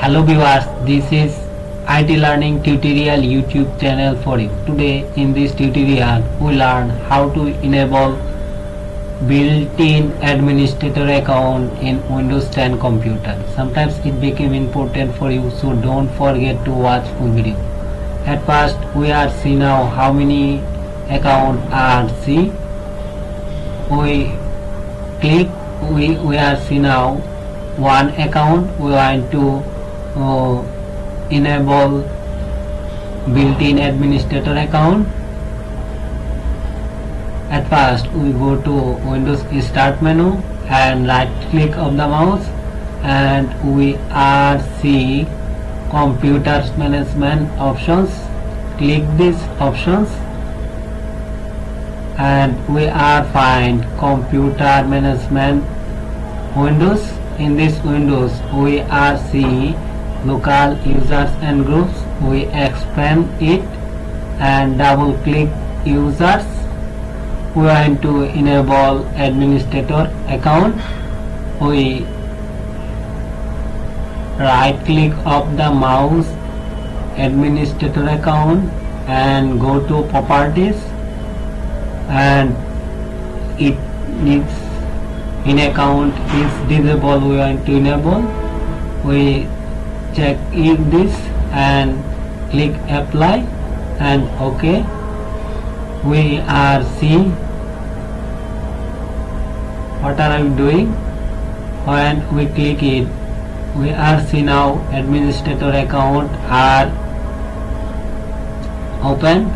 Hello viewers, this is IT Learning Tutorial YouTube channel for you. Today in this tutorial we learn how to enable built-in administrator account in Windows 10 computer. Sometimes it became important for you, so don't forget to watch full video. At first we are see now how many account are see. We click we are see now one account. We want to enable built-in administrator account. At first we go to Windows Start menu and right click of the mouse and we are see computers management options. Click these options and we are find computer management Windows. In this Windows we are see local users and groups. We expand it and double click users. We want to enable administrator account. We right click of the mouse administrator account and go to properties, and it needs in account is disabled. We want to enable. We check if this and click apply and OK. We are seeing what are we doing. When we click it, we are see now administrator account are open.